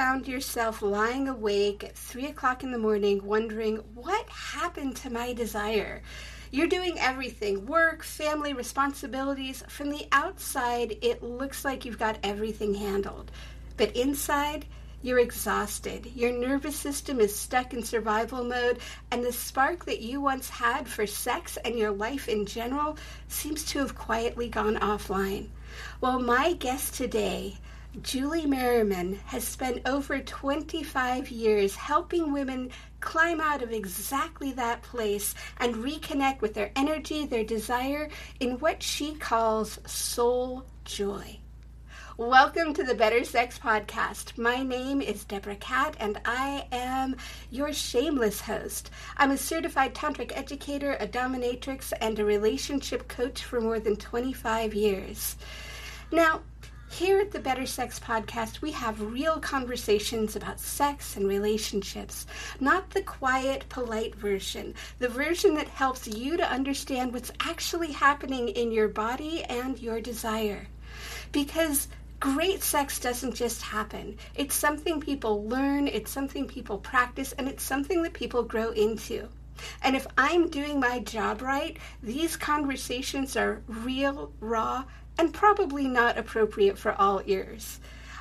found yourself lying awake at 3 o'clock in the morning wondering, what happened to my desire? You're doing everything, work, family, responsibilities. From the outside, it looks like you've got everything handled. But inside, you're exhausted. Your nervous system is stuck in survival mode, and the spark that you once had for sex and your life in general seems to have quietly gone offline. Well, my guest today, Julie Merriman, has spent over 25 years helping women climb out of exactly that place and reconnect with their energy, their desire, in what she calls soul joy. Welcome to the Better Sex Podcast. My name is Deborah Catt, and I am your shameless host. I'm a certified tantric educator, a dominatrix, and a relationship coach for more than 25 years. Now, here at the Better Sex Podcast, we have real conversations about sex and relationships, not the quiet, polite version, the version that helps you to understand what's actually happening in your body and your desire. Because great sex doesn't just happen. It's something people learn, it's something people practice, and it's something that people grow into. And if I'm doing my job right, these conversations are real, raw, and probably not appropriate for all ears.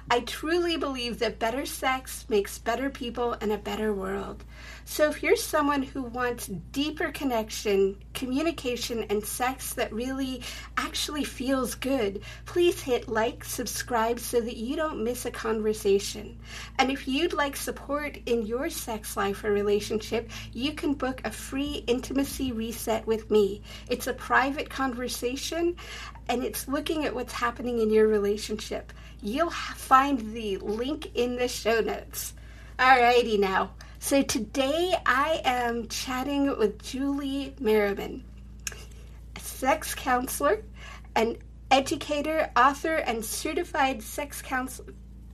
I truly believe that better sex makes better people and a better world. So if you're someone who wants deeper connection, communication, and sex that really actually feels good, please hit like, subscribe so that you don't miss a conversation. And if you'd like support in your sex life or relationship, you can book a free intimacy reset with me. It's a private conversation, and it's looking at what's happening in your relationship. You'll find the link in the show notes. Alrighty now. So today I am chatting with Julie Merriman, a sex counselor, an educator, author, and certified sex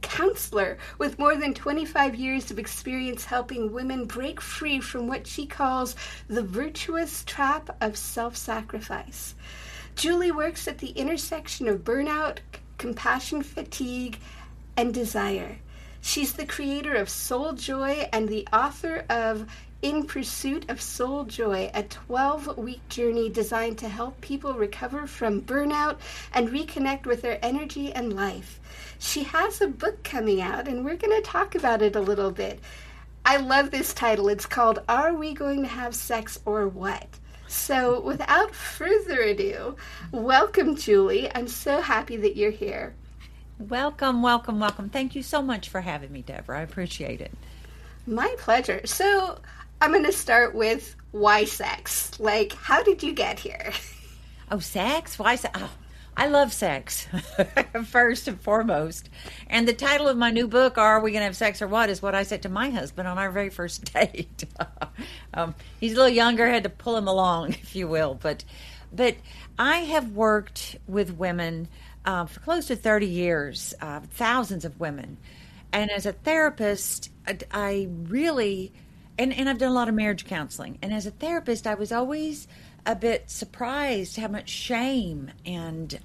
counselor with more than 25 years of experience helping women break free from what she calls the virtuous trap of self-sacrifice. Julie works at the intersection of burnout, compassion fatigue, and desire. She's the creator of Soul Joy and the author of In Pursuit of Soul Joy, a 12-week journey designed to help people recover from burnout and reconnect with their energy and life. She has a book coming out, and we're going to talk about it a little bit. I love this title. It's called Are We Going to Have Sex or What? So without further ado, welcome, Julie. I'm so happy that you're here. Welcome, welcome, welcome. Thank you so much for having me, Deborah. I appreciate it. My pleasure. So I'm going to start with why sex? Like, how did you get here? Oh, sex? Why sex? Oh, I love sex, first and foremost. And the title of my new book, Are We Going to Have Sex or What?, is what I said to my husband on our very first date. He's a little younger, had to pull him along, if you will. But I have worked with women for close to 30 years, thousands of women. And as a therapist, I really, and I've done a lot of marriage counseling. And as a therapist, I was always a bit surprised how much shame and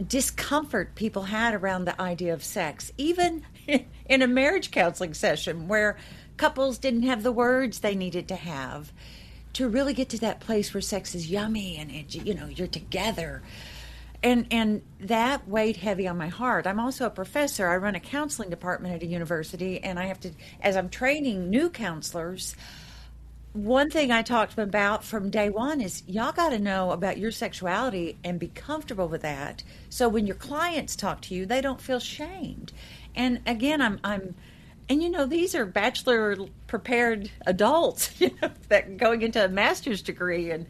discomfort people had around the idea of sex, even in a marriage counseling session where couples didn't have the words they needed to have to really get to that place where sex is yummy and you're together. And that weighed heavy on my heart. I'm also a professor. I run a counseling department at a university, and I have to, as I'm training new counselors, one thing I talked to them about from day one is y'all got to know about your sexuality and be comfortable with that. So when your clients talk to you, they don't feel shamed. And again, and these are bachelor prepared adults, that going into a master's degree. And,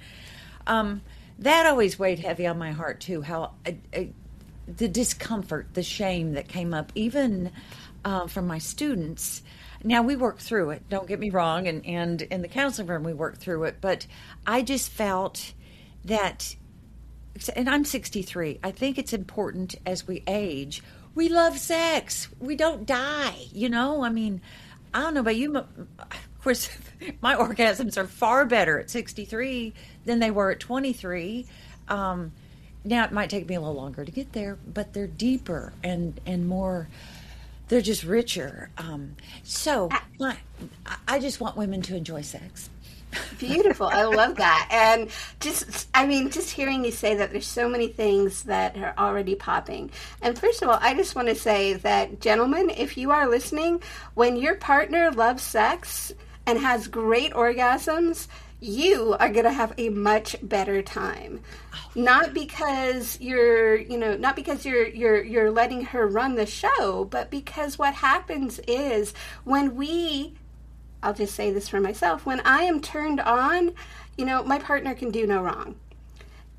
that always weighed heavy on my heart too, how the discomfort, the shame that came up, even from my students. Now, we work through it, don't get me wrong, and in the counseling room we work through it, but I just felt that, and I'm 63, I think it's important as we age, we love sex, we don't die, I mean, I don't know about you, of course, my orgasms are far better at 63 than they were at 23. Now, it might take me a little longer to get there, but they're deeper and more they're just richer. So I just want women to enjoy sex. Beautiful. I love that. And just hearing you say that there's so many things that are already popping. And first of all, I just want to say that, gentlemen, if you are listening, when your partner loves sex and has great orgasms, you are going to have a much better time. Not because you're letting her run the show, but because what happens is I'll just say this for myself, when I am turned on, my partner can do no wrong.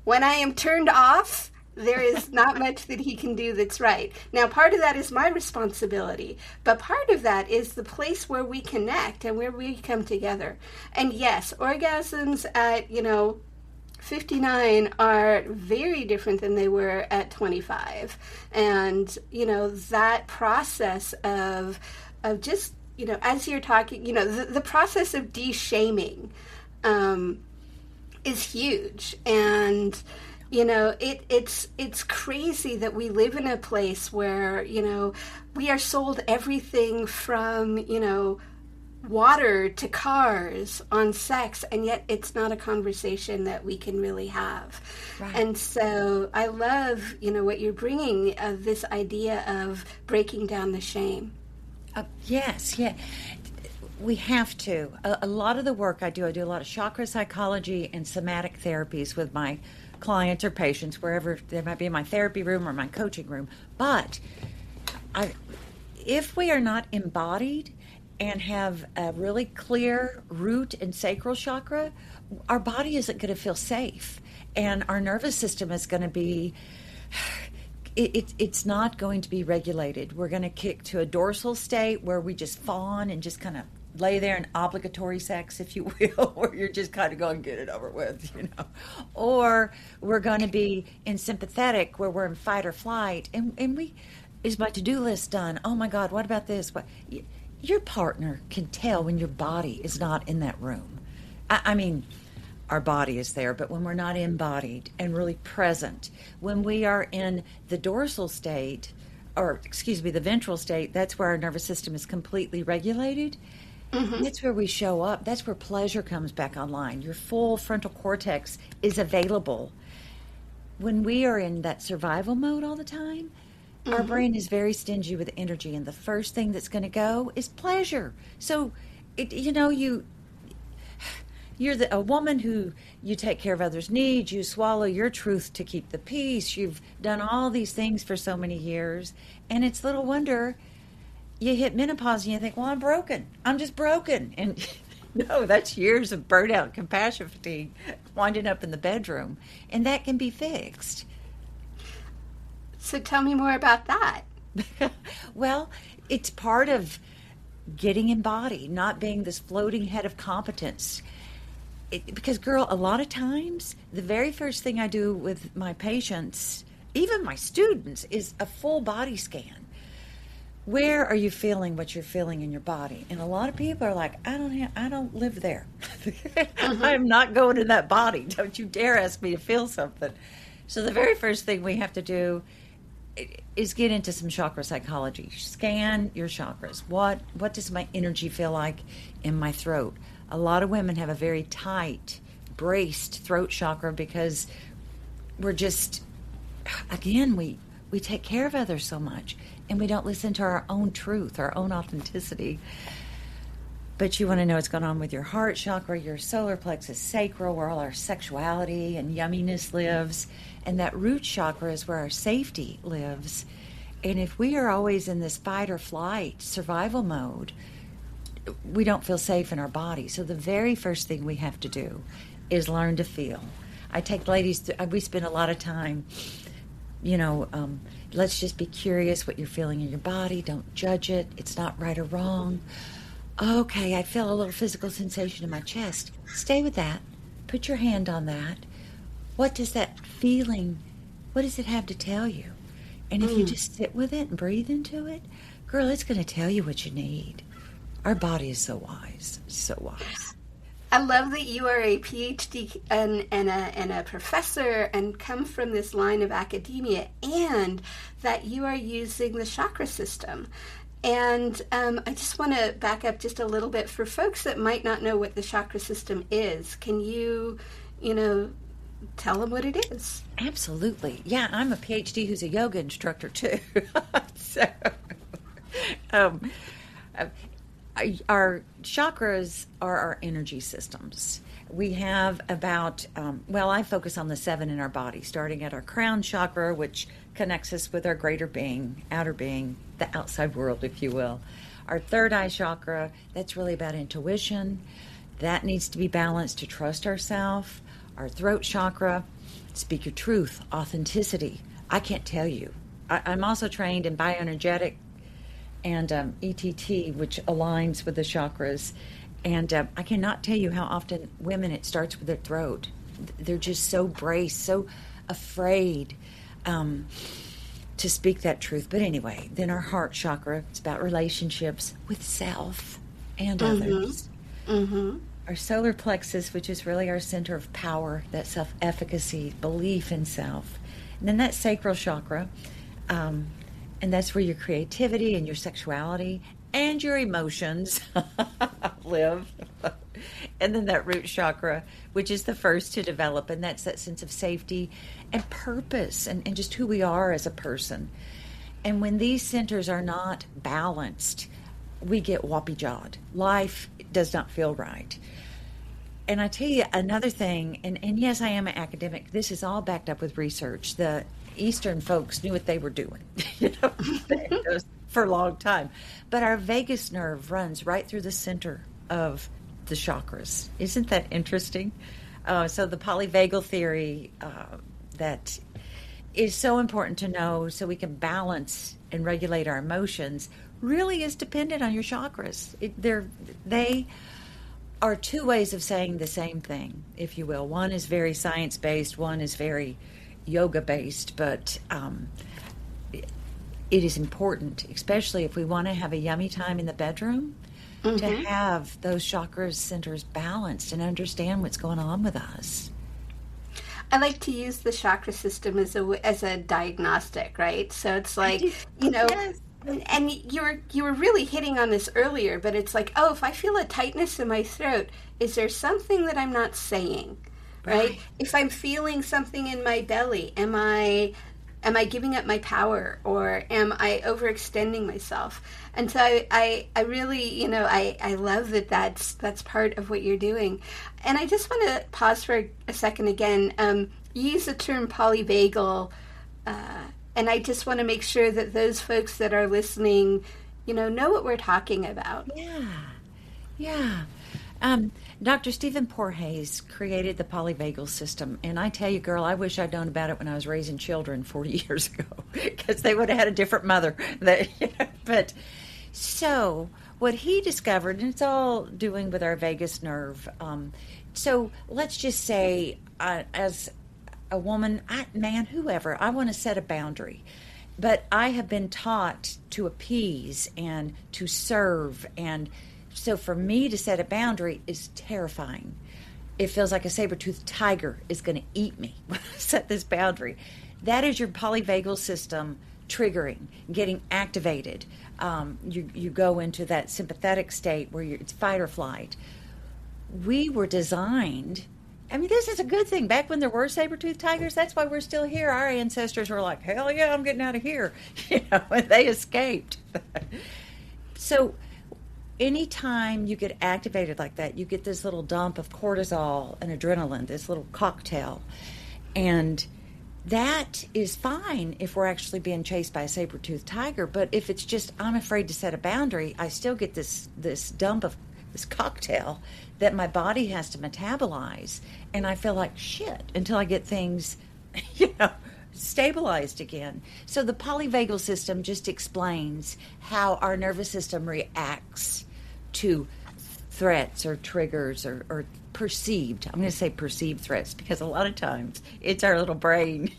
When I am turned off, there is not much that he can do that's right. Now, part of that is my responsibility, but part of that is the place where we connect and where we come together. And yes, orgasms at, 59 are very different than they were at 25. And, that process of just, as you're talking, the process of de-shaming is huge. And, it's crazy that we live in a place where, we are sold everything from, water to cars on sex, and yet it's not a conversation that we can really have. Right. And so I love, what you're bringing, this idea of breaking down the shame. Yes, yeah. We have to. A lot of the work I do a lot of chakra psychology and somatic therapies with my clients or patients, wherever they might be, in my therapy room or my coaching room. But if we are not embodied and have a really clear root and sacral chakra, our body isn't going to feel safe. And our nervous system is going to be... It's not going to be regulated. We're going to kick to a dorsal state where we just fawn and just kind of lay there in obligatory sex, if you will, where you're just kind of going, get it over with, Or we're going to be in sympathetic, where we're in fight or flight. And is my to-do list done? Oh, my God, what about this? Your partner can tell when your body is not in that room. I mean... Our body is there, but when we're not embodied and really present, when we are in the dorsal state, the ventral state, that's where our nervous system is completely regulated. Mm-hmm. That's where we show up. That's where pleasure comes back online. Your full frontal cortex is available. When we are in that survival mode all the time, mm-hmm. our brain is very stingy with energy, and the first thing that's going to go is pleasure. So, you're a woman who you take care of others' needs, you swallow your truth to keep the peace, you've done all these things for so many years, and it's little wonder you hit menopause and you think, well, I'm broken. I'm just broken. And no, that's years of burnout, compassion fatigue, winding up in the bedroom, and that can be fixed. So tell me more about that. Well, it's part of getting embodied, not being this floating head of competence. Because, girl, a lot of times, the very first thing I do with my patients, even my students, is a full body scan. Where are you feeling what you're feeling in your body? And a lot of people are like, I don't live there. Mm-hmm. I'm not going in that body. Don't you dare ask me to feel something. So the very first thing we have to do is get into some chakra psychology. Scan your chakras. What does my energy feel like in my throat? A lot of women have a very tight, braced throat chakra because we're just, again, we take care of others so much and we don't listen to our own truth, our own authenticity. But you want to know what's going on with your heart chakra, your solar plexus, sacral, where all our sexuality and yumminess lives. And that root chakra is where our safety lives. And if we are always in this fight or flight survival mode, we don't feel safe in our body. So the very first thing we have to do is learn to feel. I take ladies, we spend a lot of time, let's just be curious what you're feeling in your body. Don't judge it. It's not right or wrong. Okay, I feel a little physical sensation in my chest. Stay with that. Put your hand on that. What does that feeling, what does it have to tell you? And if you just sit with it and breathe into it, girl, it's going to tell you what you need. Our body is so wise, so wise. I love that you are a PhD and a professor and come from this line of academia, and that you are using the chakra system. And I just want to back up just a little bit for folks that might not know what the chakra system is. Can you, tell them what it is? Absolutely. Yeah, I'm a PhD who's a yoga instructor too. So, um, our chakras are our energy systems. We have about, I focus on the 7 in our body, starting at our crown chakra, which connects us with our greater being, outer being, the outside world, if you will. Our third eye chakra, that's really about intuition. That needs to be balanced to trust ourselves. Our throat chakra, speak your truth, authenticity. I can't tell you. I'm also trained in bioenergetic and ETT, which aligns with the chakras. And I cannot tell you how often women, it starts with their throat. They're just so braced, so afraid to speak that truth. But anyway, then our heart chakra, it's about relationships with self and others. Mm-hmm. Our solar plexus, which is really our center of power, that self-efficacy, belief in self. And then that sacral chakra, and that's where your creativity and your sexuality and your emotions live. And then that root chakra, which is the first to develop, and that's that sense of safety and purpose and just who we are as a person. And when these centers are not balanced, we get whoppy-jawed. Life does not feel right. And I tell you another thing, and yes, I am an academic. This is all backed up with research. The Eastern folks knew what they were doing, for a long time. But our vagus nerve runs right through the center of the chakras. Isn't that interesting? So the polyvagal theory that is so important to know so we can balance and regulate our emotions really is dependent on your chakras. They are two ways of saying the same thing, if you will. One is very science-based, one is very yoga-based, but it is important, especially if we want to have a yummy time in the bedroom, to have those chakra centers balanced and understand what's going on with us. I like to use the chakra system as a diagnostic, right? So it's like, Yes. and you were really hitting on this earlier, but it's like, oh, if I feel a tightness in my throat, is there something that I'm not saying, right? If I'm feeling something in my belly, am I giving up my power, or am I overextending myself? And so I really, I love that's part of what you're doing. And I just want to pause for a second again. You use the term polyvagal, and I just want to make sure that those folks that are listening, know what we're talking about. Yeah. Dr. Stephen Porges created the polyvagal system, and I tell you, girl, I wish I'd known about it when I was raising children 40 years ago, because they would have had a different mother. But so what he discovered, and it's all doing with our vagus nerve. So let's just say, as a woman, man, whoever, I want to set a boundary. But I have been taught to appease and to serve, and so for me to set a boundary is terrifying. It feels like a saber-toothed tiger is going to eat me when I set this boundary. That is your polyvagal system triggering, getting activated. You go into that sympathetic state where it's fight or flight. We were designed, this is a good thing. Back when there were saber-toothed tigers, that's why we're still here. Our ancestors were like, hell yeah, I'm getting out of here. And they escaped. So anytime you get activated like that, you get this little dump of cortisol and adrenaline, this little cocktail. And that is fine if we're actually being chased by a saber-toothed tiger. But if it's just, I'm afraid to set a boundary, I still get this dump of this cocktail that my body has to metabolize. And I feel like shit until I get things, stabilized again. So the polyvagal system just explains how our nervous system reacts to threats or triggers or perceived, I'm going to say perceived threats, because a lot of times it's our little brain,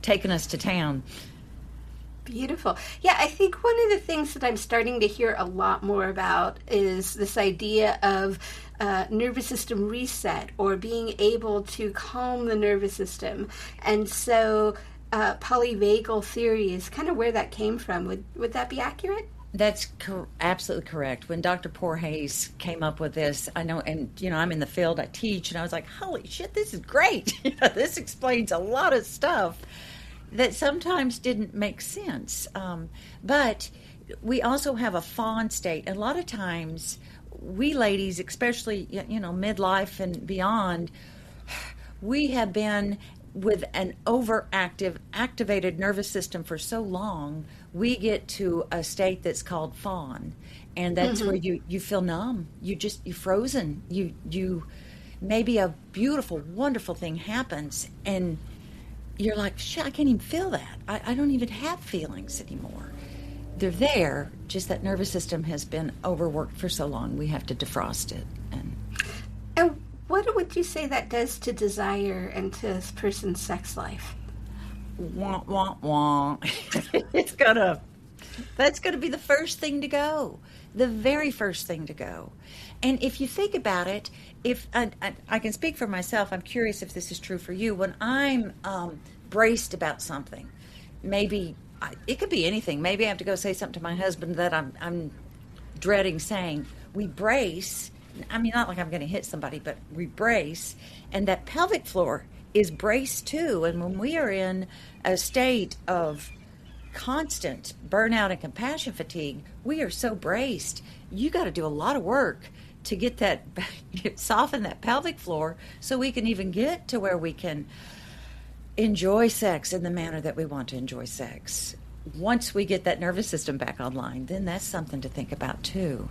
taking us to town. Beautiful. Yeah, I think one of the things that I'm starting to hear a lot more about is this idea of nervous system reset, or being able to calm the nervous system. And so polyvagal theory is kind of where that came from. Would that be accurate? That's absolutely correct. When Dr. Porhayes came up with this, I know, and I'm in the field, I teach, and I was like, holy shit, this is great. This explains a lot of stuff that sometimes didn't make sense. But we also have a fawn state. A lot of times, we ladies, especially, midlife and beyond, we have been with an activated nervous system for so long, we get to a state that's called fawn, and that's where you feel numb. You're frozen. You maybe a beautiful, wonderful thing happens, and you're like, shit, I can't even feel that. I don't even have feelings anymore. They're there, just that nervous system has been overworked for so long. We have to defrost it. And what would you say that does to desire and to a person's sex life? Wah, wah, wah. That's gonna be the first thing to go, the very first thing to go. And if you think about it, if I can speak for myself, I'm curious if this is true for you. When I'm braced about something, maybe it could be anything. Maybe I have to go say something to my husband that I'm dreading saying. We brace. I mean, not like I'm going to hit somebody, but we brace, and that pelvic floor is braced too. And when we are in a state of constant burnout and compassion fatigue, we are so braced. You got to do a lot of work to get that, soften that pelvic floor so we can even get to where we can enjoy sex in the manner that we want to enjoy sex. Once we get that nervous system back online, then that's something to think about too.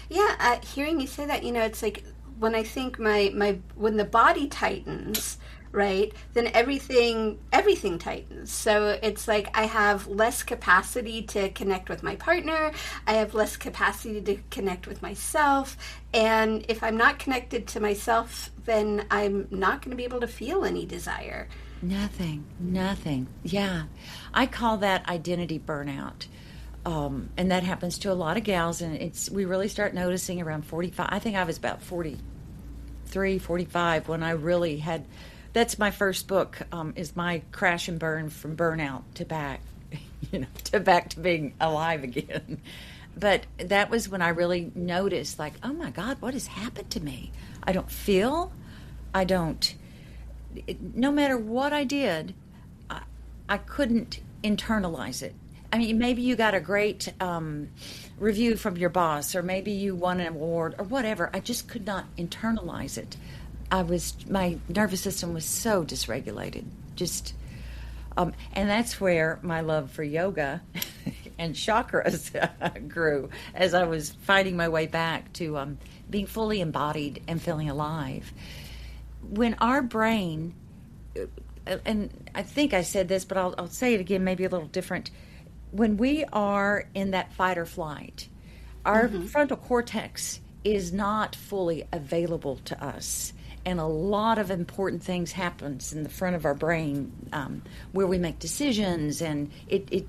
Yeah, hearing you say that, it's like when I think when the body tightens, right, then everything tightens. So it's like I have less capacity to connect with my partner. I have less capacity to connect with myself. And if I'm not connected to myself, then I'm not going to be able to feel any desire. Nothing. Yeah. I call that identity burnout. And that happens to a lot of gals, and we really start noticing around 45. I think I was about 43, 45 when I really had. That's my first book. Is my crash and burn from burnout to back, to being alive again. But that was when I really noticed, like, oh my God, what has happened to me? I don't feel. No matter what I did, I couldn't internalize it. I mean, maybe you got a great review from your boss, or maybe you won an award, or whatever. I just could not internalize it. My nervous system was so dysregulated. And that's where my love for yoga and chakras grew as I was finding my way back to being fully embodied and feeling alive. When our brain, and I think I said this, but I'll say it again, maybe a little different. When we are in that fight or flight, our frontal cortex is not fully available to us. And a lot of important things happens in the front of our brain where we make decisions, and it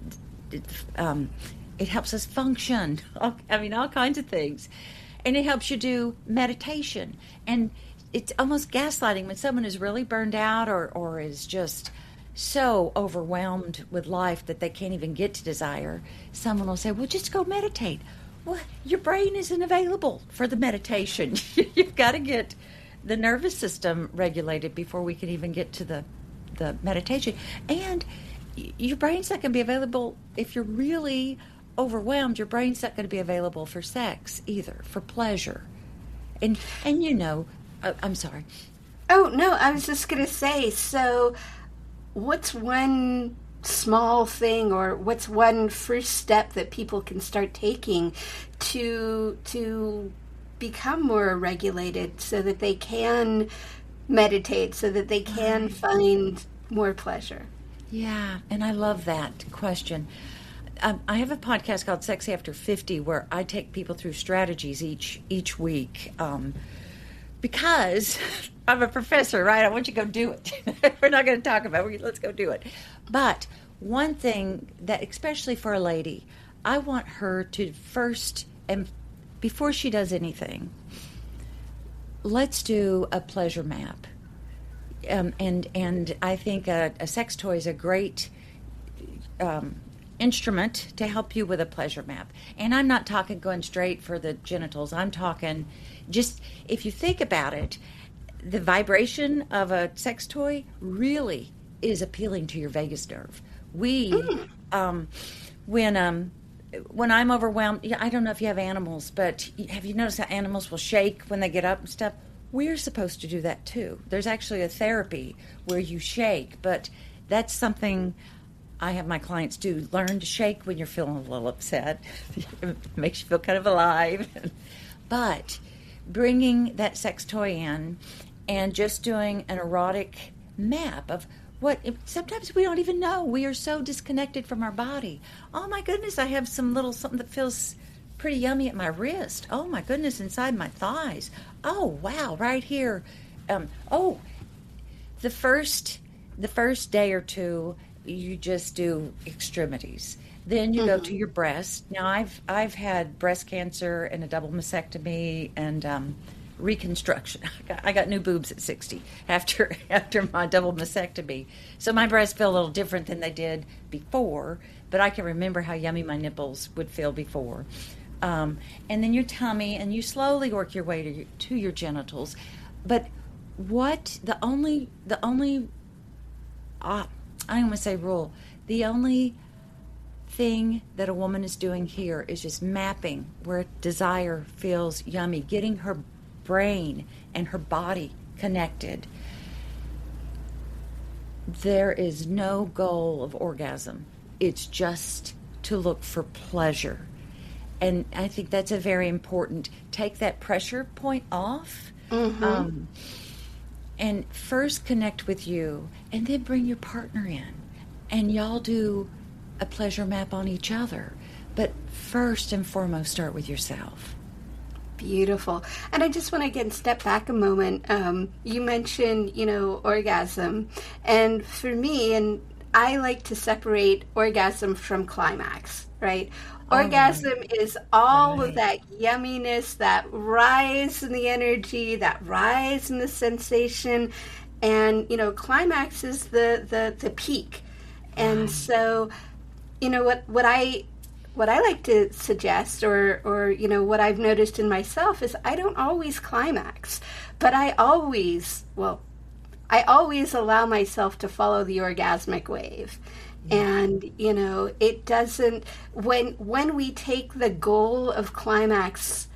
helps us function. All kinds of things. And it helps you do meditation. And it's almost gaslighting when someone is really burned out or is just so overwhelmed with life that they can't even get to desire. Someone will say, well, just go meditate. Well, your brain isn't available for the meditation. You've got to get the nervous system regulated before we can even get to the meditation. And your brain's not going to be available if you're really overwhelmed. Your brain's not going to be available for sex either, for pleasure. And I'm sorry. Oh, no, I was just going to say, so what's one small thing, or what's one first step that people can start taking to become more regulated so that they can meditate, so that they can find more pleasure? Yeah, and I love that question. I have a podcast called Sexy After 50 where I take people through strategies each week because I'm a professor, right? I want you to go do it. We're not going to talk about it. Let's go do it. But one thing that, especially for a lady, I want her to first, and before she does anything, let's do a pleasure map. And I think a sex toy is a great instrument to help you with a pleasure map. And I'm not talking going straight for the genitals. I'm talking just, if you think about it, the vibration of a sex toy really is appealing to your vagus nerve. When I'm overwhelmed, I don't know if you have animals, but have you noticed how animals will shake when they get up and stuff? We're supposed to do that too. There's actually a therapy where you shake, but that's something I have my clients do. Learn to shake when you're feeling a little upset. It makes you feel kind of alive. But bringing that sex toy in and just doing an erotic map of what sometimes we don't even know. We are so disconnected from our body. Oh my goodness, I have something that feels pretty yummy at my wrist. Oh my goodness, inside my thighs. Oh wow, right here. The first day or two, you just do extremities. Then you go to your breast. Now I've had breast cancer and a double mastectomy and reconstruction. I got new boobs at 60 after my double mastectomy. So my breasts feel a little different than they did before, but I can remember how yummy my nipples would feel before. And then your tummy, and you slowly work your way to your genitals. But the only I don't want to say rule, the only thing that a woman is doing here is just mapping where desire feels yummy, getting her brain and her body connected. There is no goal of orgasm. It's just to look for pleasure. And I think that's a very important, take that pressure point off. And first connect with you, and then bring your partner in. And y'all do a pleasure map on each other. But first and foremost, start with yourself. Beautiful. And I just want to again step back a moment. You mentioned, orgasm. And for me, and I like to separate orgasm from climax, right? Orgasm is all of that yumminess, that rise in the energy, that rise in the sensation. And, climax is the peak. And so, what I like to suggest or what I've noticed in myself is I don't always climax, but I always allow myself to follow the orgasmic wave. And, it doesn't, when we take the goal of climax,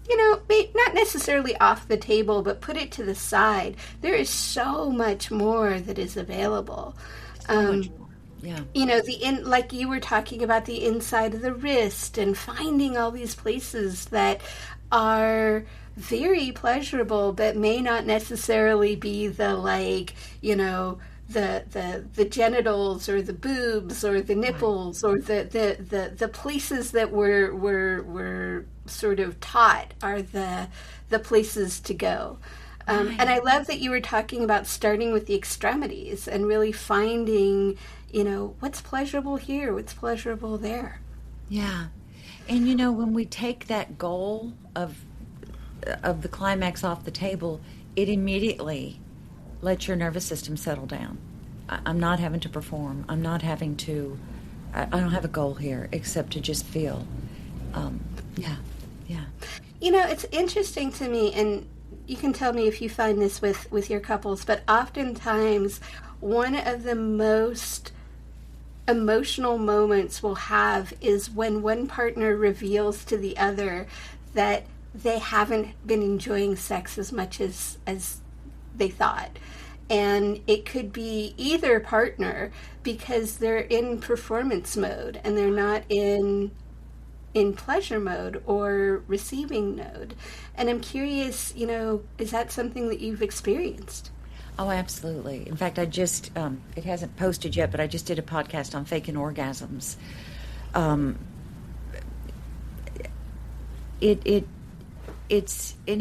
not necessarily off the table, but put it to the side, there is so much more that is available. Yeah. Like you were talking about the inside of the wrist and finding all these places that are very pleasurable, but may not necessarily be the the genitals or the boobs or the nipples or the places that we're sort of taught are the places to go. And I love that you were talking about starting with the extremities and really finding, what's pleasurable here, what's pleasurable there. Yeah. And, when we take that goal of the climax off the table, it immediately lets your nervous system settle down. I'm not having to perform. I'm not having to, I don't have a goal here except to just feel. Yeah. It's interesting to me, and you can tell me if you find this with your couples, but oftentimes one of the most emotional moments we'll have is when one partner reveals to the other that they haven't been enjoying sex as much as they thought. And it could be either partner because they're in performance mode and they're not in pleasure mode or receiving mode. And I'm curious, is that something that you've experienced? Oh, absolutely. In fact, I just, it hasn't posted yet, but I just did a podcast on faking orgasms. And it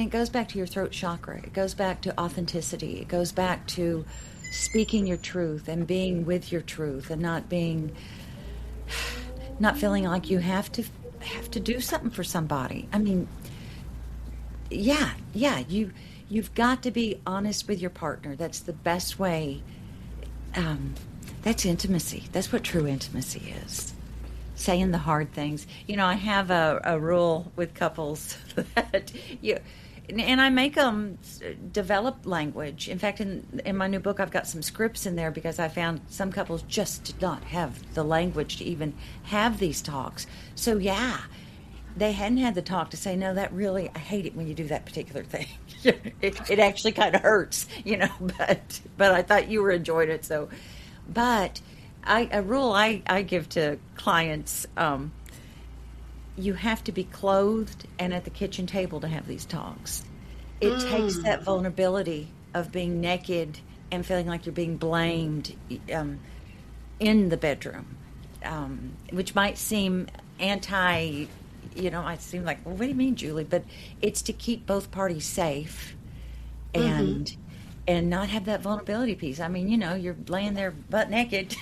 goes back to your throat chakra. It goes back to authenticity. It goes back to speaking your truth and being with your truth and not feeling like you have to do something for somebody. I mean, yeah, You've got to be honest with your partner. That's the best way. That's intimacy. That's what true intimacy is. Saying the hard things. I have a rule with couples that and I make them develop language. In fact, in my new book, I've got some scripts in there because I found some couples just did not have the language to even have these talks. So, yeah, they hadn't had the talk to say, no, that really, I hate it when you do that particular thing. It actually kind of hurts, but I thought you were enjoying it. So, but a rule I give to clients, you have to be clothed and at the kitchen table to have these talks. It takes that vulnerability of being naked and feeling like you're being blamed in the bedroom, which might seem I seem like, well, what do you mean, Julie? But it's to keep both parties safe and not have that vulnerability piece. I mean, you're laying there butt naked.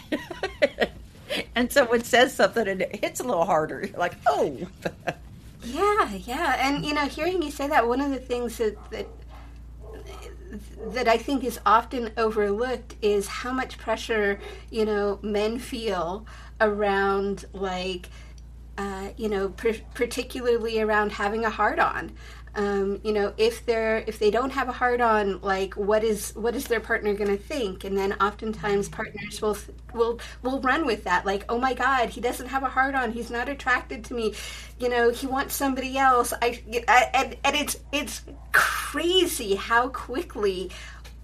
And someone says something and it hits a little harder. You're like, oh. Yeah. And, hearing you say that, one of the things that I think is often overlooked is how much pressure, men feel around, like, particularly around having a hard-on. If they don't have a hard on, like, what is their partner going to think? And then oftentimes partners will run with that, like, oh my God, he doesn't have a hard on, he's not attracted to me, he wants somebody else. And it's crazy how quickly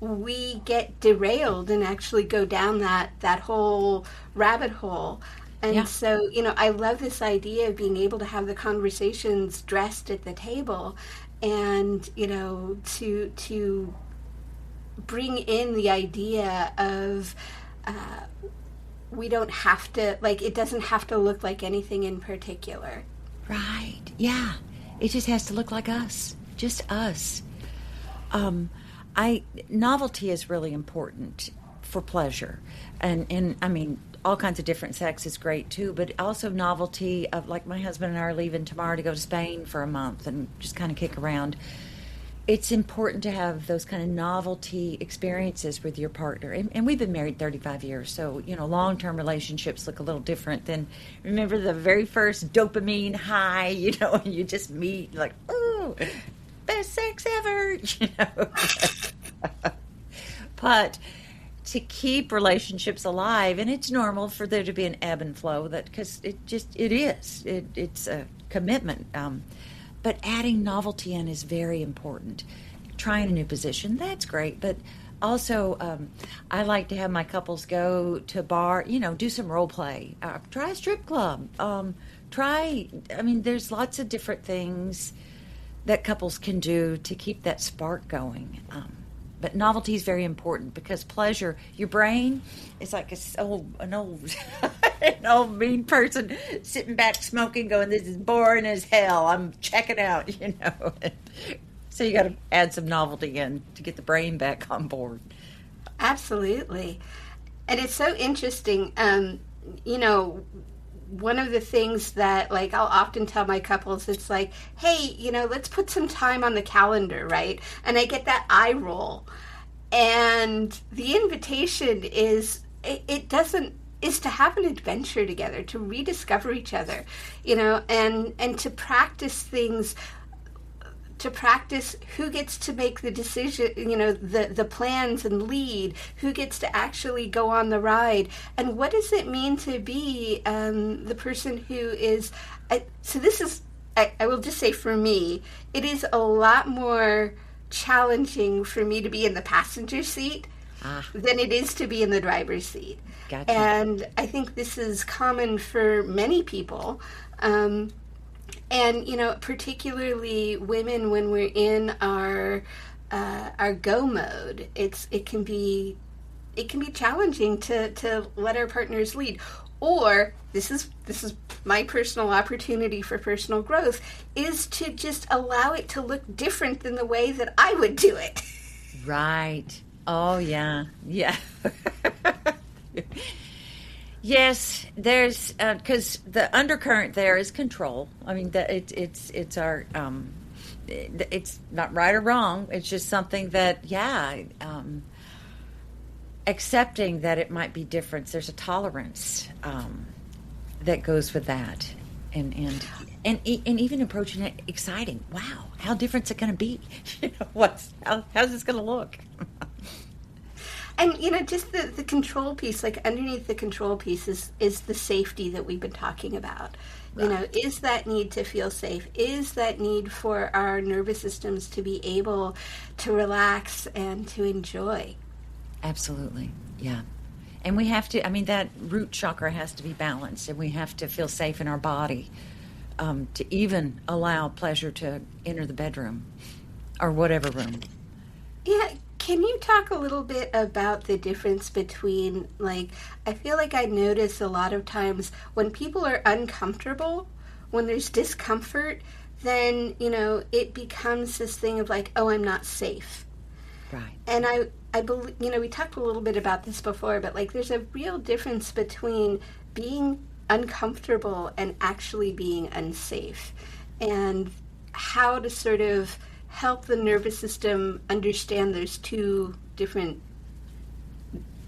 we get derailed and actually go down that whole rabbit hole. And so, I love this idea of being able to have the conversations dressed at the table and, to bring in the idea of we don't have to, like, it doesn't have to look like anything in particular. Right. Yeah. It just has to look like us. Just us. Novelty is really important for pleasure. And I mean, all kinds of different sex is great too, but also novelty of, like, my husband and I are leaving tomorrow to go to Spain for a month and just kind of kick around. It's important to have those kind of novelty experiences with your partner. And we've been married 35 years, so, long-term relationships look a little different than, remember the very first dopamine high, and you just meet, like, ooh, best sex ever, But to keep relationships alive, and it's normal for there to be an ebb and flow, because it's a commitment. But adding novelty in is very important. Trying a new position, that's great, but also I like to have my couples go to a bar, do some role play, try a strip club, there's lots of different things that couples can do to keep that spark going. But novelty is very important because pleasure, your brain is like an old mean person sitting back smoking, going, this is boring as hell, I'm checking out, So you got to add some novelty in to get the brain back on board. Absolutely. And it's so interesting. One of the things that, like, I'll often tell my couples, it's like, hey, let's put some time on the calendar, right? And I get that eye roll. And the invitation is to have an adventure together, to rediscover each other, and to practice things, to practice who gets to make the decision, the plans and lead, who gets to actually go on the ride, and what does it mean to be the person who is, so this is, I will just say, for me, it is a lot more challenging for me to be in the passenger seat than it is to be in the driver's seat. Gotcha. And I think this is common for many people. And, particularly women, when we're in our go mode, it can be challenging to let our partners lead. Or this is my personal opportunity for personal growth, is to just allow it to look different than the way that I would do it. Right. Oh yeah. Yes, there's because the undercurrent there is control. I mean, it's our it's not right or wrong. It's just something that, accepting that it might be different. There's a tolerance that goes with that, and even approaching it exciting. Wow, how different is it going to be? How's this going to look? And, just the control piece, like underneath the control piece is the safety that we've been talking about. Right. Is that need to feel safe? Is that need for our nervous systems to be able to relax and to enjoy? Absolutely, yeah. And we have to, that root chakra has to be balanced, and we have to feel safe in our body to even allow pleasure to enter the bedroom or whatever room. Yeah. Can you talk a little bit about the difference between, I feel like I notice a lot of times when people are uncomfortable, when there's discomfort, then, it becomes this thing of I'm not safe. Right. And I believe, we talked a little bit about this before, but there's a real difference between being uncomfortable and actually being unsafe, and how to sort of help the nervous system understand there's two different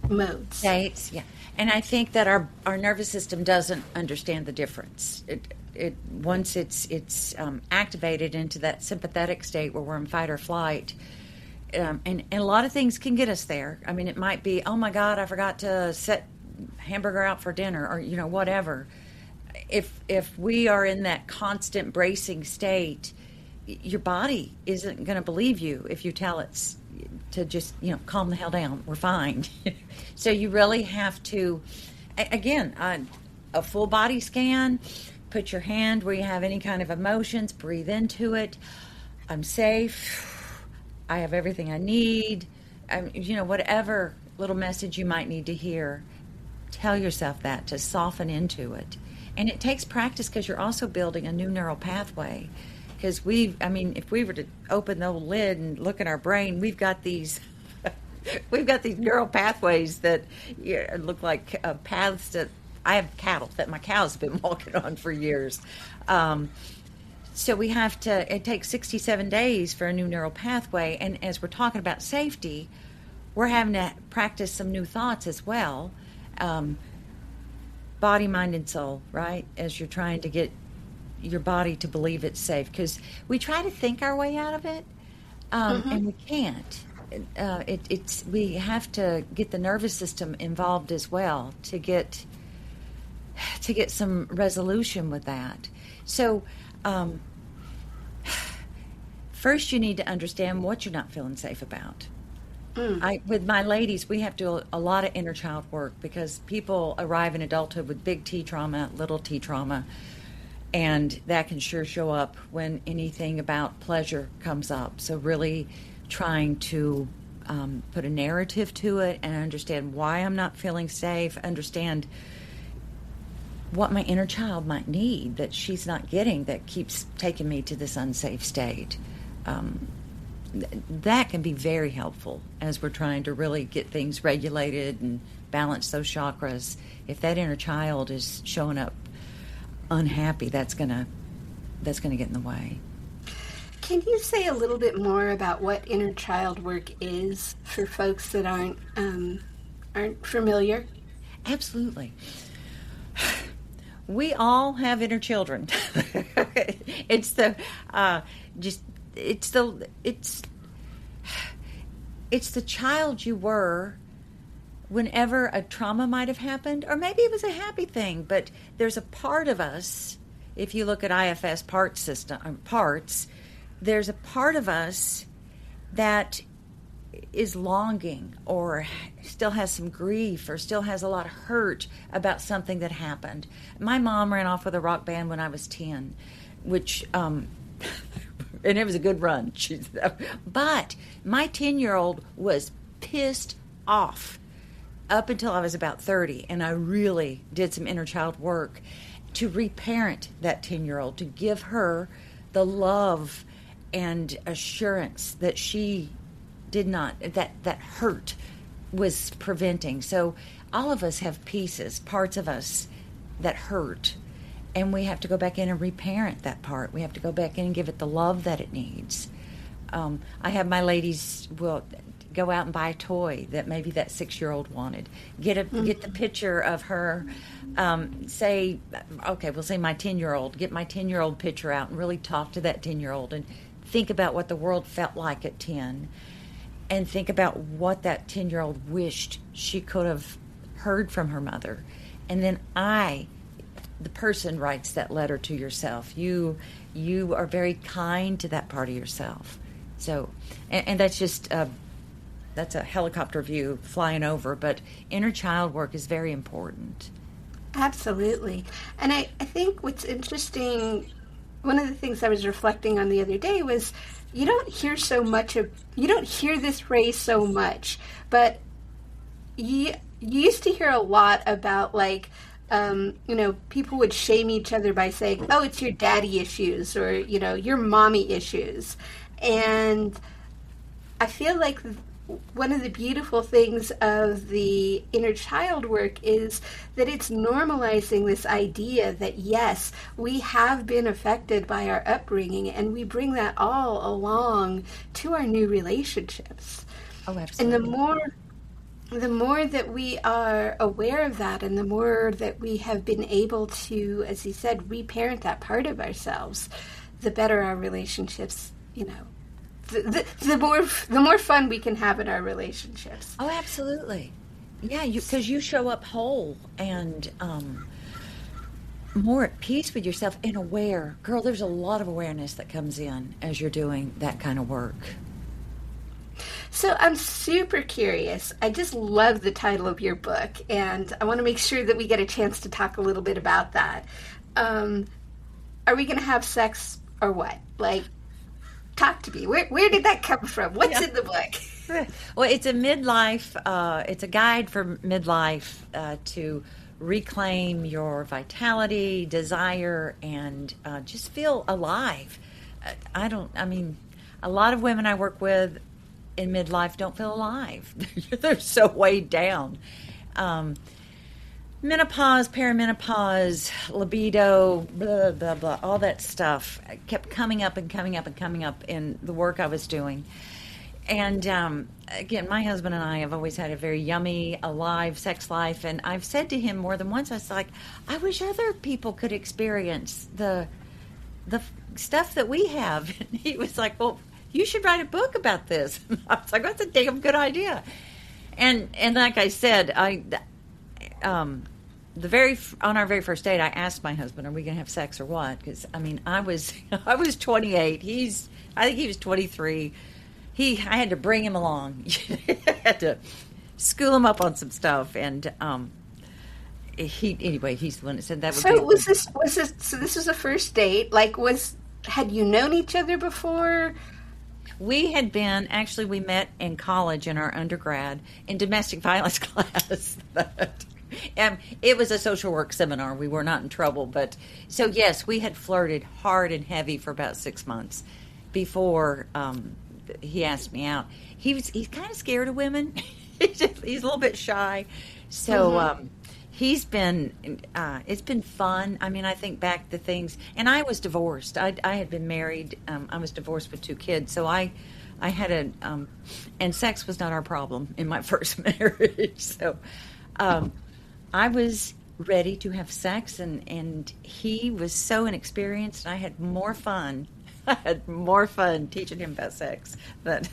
modes. States, yeah. And I think that our nervous system doesn't understand the difference. It once it's activated into that sympathetic state where we're in fight or flight, and a lot of things can get us there. It might be, oh my God, I forgot to set hamburger out for dinner, or whatever. If we are in that constant bracing state, your body isn't going to believe you if you tell it to just, calm the hell down. We're fine. So you really have to, again, a full body scan, put your hand where you have any kind of emotions, breathe into it. I'm safe. I have everything I need. Whatever little message you might need to hear, tell yourself that to soften into it. And it takes practice because you're also building a new neural pathway. Because if we were to open the old lid and look at our brain, we've got these neural pathways that look like paths that I have cattle that my cows have been walking on for years. So we have to. It takes 67 days for a new neural pathway, and as we're talking about safety, we're having to practice some new thoughts as well. Body, mind, and soul, right? As you're trying to get your body to believe it's safe, because we try to think our way out of it, and we can't. We have to get the nervous system involved as well to get some resolution with that. So first you need to understand what you're not feeling safe about. With my ladies, we have to do a lot of inner child work, because people arrive in adulthood with big T trauma, little T trauma. And that can sure show up when anything about pleasure comes up. So really trying to put a narrative to it and understand why I'm not feeling safe, understand what my inner child might need that she's not getting that keeps taking me to this unsafe state. That can be very helpful as we're trying to really get things regulated and balance those chakras. If that inner child is showing up unhappy, that's gonna get in the way. Can you say a little bit more about what inner child work is for folks that aren't familiar? Absolutely. We all have inner children. It's the child you were whenever a trauma might have happened, or maybe it was a happy thing, but there's a part of us, if you look at IFS parts, there's a part of us that is longing or still has some grief or still has a lot of hurt about something that happened. My mom ran off with a rock band when I was 10, which, and it was a good run. But my 10-year-old was pissed off up until I was about 30, and I really did some inner child work to reparent that 10-year-old, to give her the love and assurance that she did not, that hurt was preventing. So all of us have pieces, parts of us that hurt, and we have to go back in and reparent that part. We have to go back in and give it the love that it needs. I have my ladies will go out and buy a toy that maybe that 6-year-old wanted. Get the picture of her. Say, okay, we'll say my 10-year-old. Get my 10-year-old picture out and really talk to that 10-year-old and think about what the world felt like at 10, and think about what that 10-year-old wished she could have heard from her mother. And then the person, writes that letter to yourself. You are very kind to that part of yourself. So, and that's just that's a helicopter view flying over, but inner child work is very important. Absolutely. And I think what's interesting, one of the things I was reflecting on the other day was you don't hear this phrase so much, but you used to hear a lot about people would shame each other by saying, oh, it's your daddy issues, or, your mommy issues. And I feel like one of the beautiful things of the inner child work is that it's normalizing this idea that, yes, we have been affected by our upbringing, and we bring that all along to our new relationships. Oh, absolutely. And the more that we are aware of that, and the more that we have been able to, as you said, reparent that part of ourselves, the better our relationships, the more fun we can have in our relationships. Oh, absolutely. Yeah, because you show up whole and more at peace with yourself and aware. Girl, there's a lot of awareness that comes in as you're doing that kind of work. So I'm super curious. I just love the title of your book, and I want to make sure that we get a chance to talk a little bit about that. Are we going to have sex or what? Talk to me. Where did that come from? What's in the book? Well, it's a midlife. It's a guide for midlife to reclaim your vitality, desire, and just feel alive. A lot of women I work with in midlife don't feel alive. They're so weighed down. Menopause, perimenopause, libido, blah, blah, blah, all that stuff kept coming up and coming up and coming up in the work I was doing. And again, my husband and I have always had a very yummy, alive sex life. And I've said to him more than once, I was like, I wish other people could experience the stuff that we have. And he was like, well, you should write a book about this. And I was like, that's a damn good idea. And like I said, on our very first date, I asked my husband, "Are we going to have sex or what?" Because I was 28. I think he was 23. I had to bring him along. I had to school him up on some stuff, and he's the one that said that would be. So this was a first date. Had you known each other before? We met in college in our undergrad in domestic violence class. It was a social work seminar. We were not in trouble. But so, yes, we had flirted hard and heavy for about 6 months before he asked me out. He's kind of scared of women. He's a little bit shy. So it's been fun. I think back to things. And I was divorced. I had been married. I was divorced with 2 kids. So I had and sex was not our problem in my first marriage. So I was ready to have sex, and he was so inexperienced, and I had more fun. I had more fun teaching him about sex. But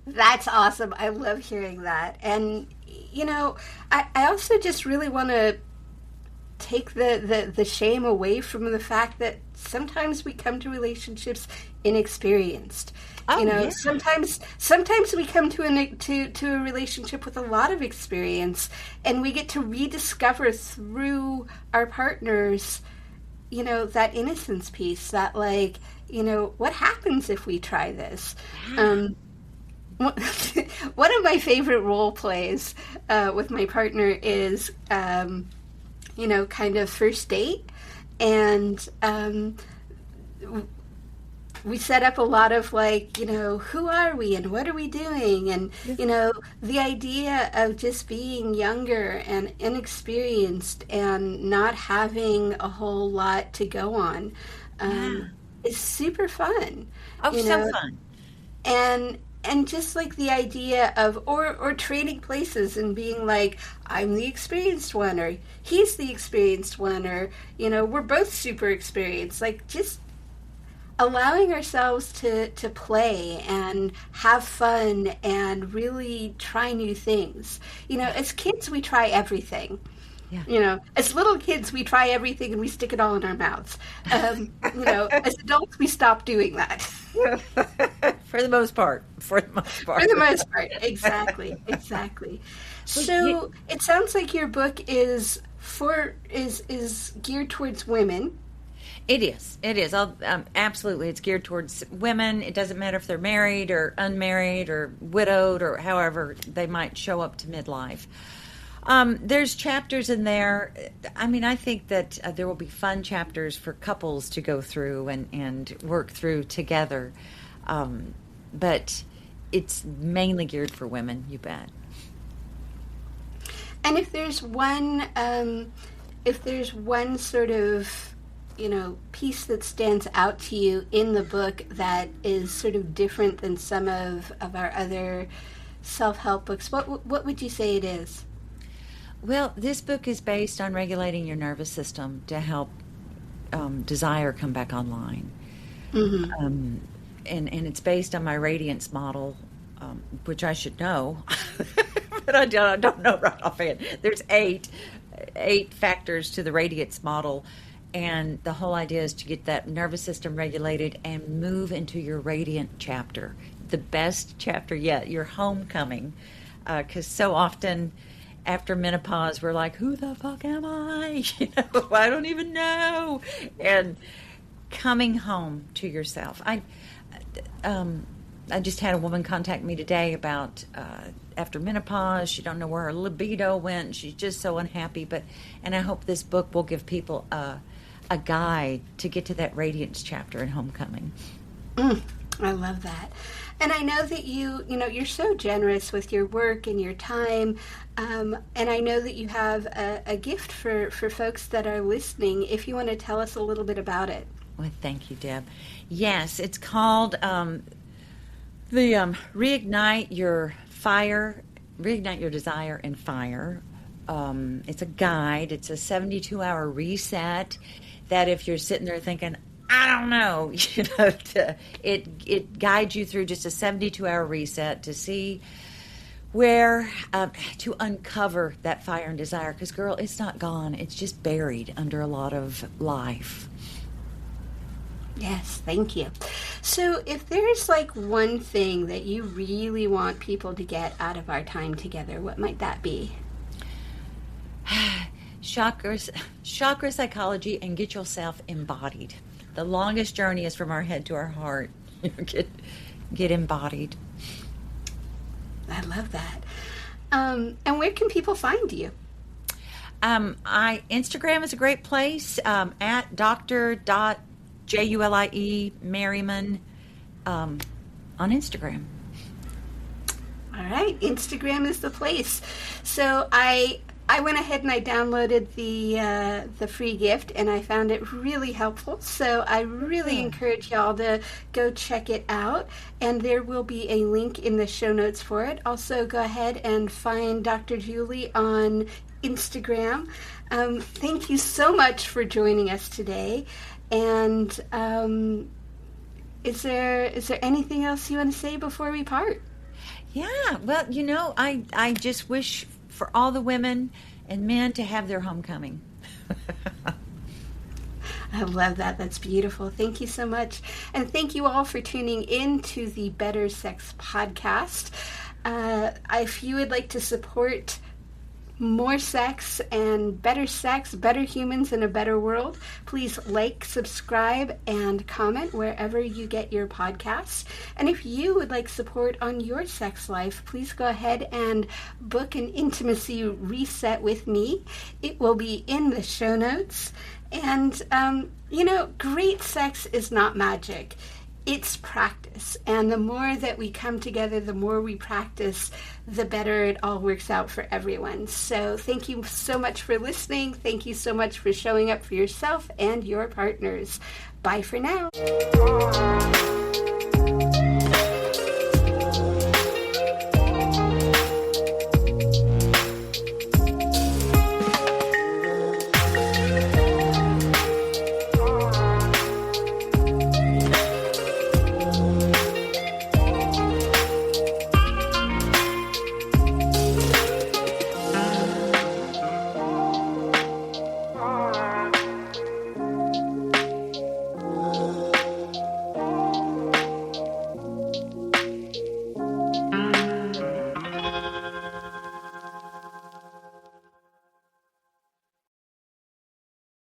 that's awesome. I love hearing that. And, I also just really want to take the shame away from the fact that sometimes we come to relationships inexperienced. Yeah. Sometimes we come to a relationship with a lot of experience, and we get to rediscover through our partners, that innocence piece, that what happens if we try this? One of my favorite role plays with my partner is, kind of first date, and we set up a lot of like, who are we and what are we doing? And, the idea of just being younger and inexperienced and not having a whole lot to go on is super fun. Oh, so fun. And just like the idea of, or trading places and being like, I'm the experienced one, or he's the experienced one, or, we're both super experienced. Like just allowing ourselves to play and have fun and really try new things. As kids, we try everything. Yeah. As little kids, we try everything and we stick it all in our mouths. As adults, we stop doing that. For the most part. Exactly. So it sounds like your book is geared towards women. It is. Absolutely. It's geared towards women. It doesn't matter if they're married or unmarried or widowed or however they might show up to midlife. There's chapters in there. I mean, I think that there will be fun chapters for couples to go through and work through together. But it's mainly geared for women, you bet. And if there's one sort of, piece that stands out to you in the book that is sort of different than some of our other self-help books, what would you say it is? Well, this book is based on regulating your nervous system to help desire come back online. Mm-hmm. And it's based on my radiance model, which I should know, but I don't know right offhand. There's eight factors to the radiance model, and the whole idea is to get that nervous system regulated and move into your radiant chapter, the best chapter yet, your homecoming, because so often after menopause, we're like, who the fuck am I? I don't even know. And coming home to yourself. I just had a woman contact me today about after menopause, she don't know where her libido went. She's just so unhappy. And I hope this book will give people a guide to get to that radiance chapter in homecoming. I love that. And I know that you're so generous with your work and your time. And I know that you have a gift for folks that are listening. If you want to tell us a little bit about it. Well, thank you, Deb. Yes, it's called the Reignite Your Desire and Fire. It's a guide. It's a 72-hour reset that if you're sitting there thinking, I don't know, it guides you through just a 72-hour reset to see where to uncover that fire and desire. Because, girl, it's not gone. It's just buried under a lot of life. Yes, thank you. So if there's like one thing that you really want people to get out of our time together, what might that be? Chakra psychology and get yourself embodied. The longest journey is from our head to our heart. Get embodied. I love that. And where can people find you? Instagram is a great place. At Dr.Julie Merriman on Instagram. All right, Instagram is the place. So I went ahead and I downloaded the free gift, and I found it really helpful. So I really encourage y'all to go check it out, and there will be a link in the show notes for it. Also, go ahead and find Dr. Julie on Instagram. Thank you so much for joining us today. And is there anything else you want to say before we part? Yeah, well, I just wish for all the women and men to have their homecoming. I love that. That's beautiful. Thank you so much. And thank you all for tuning in to the Better Sex Podcast. If you would like to support more sex, better humans, and a better world, please like, subscribe, and comment wherever you get your podcasts. And if you would like support on your sex life, please go ahead and book an intimacy reset with me. It will be in the show notes. And, great sex is not magic. it's practice. And the more that we come together, the more we practice, the better it all works out for everyone. So thank you so much for listening. Thank you so much for showing up for yourself and your partners. Bye for now.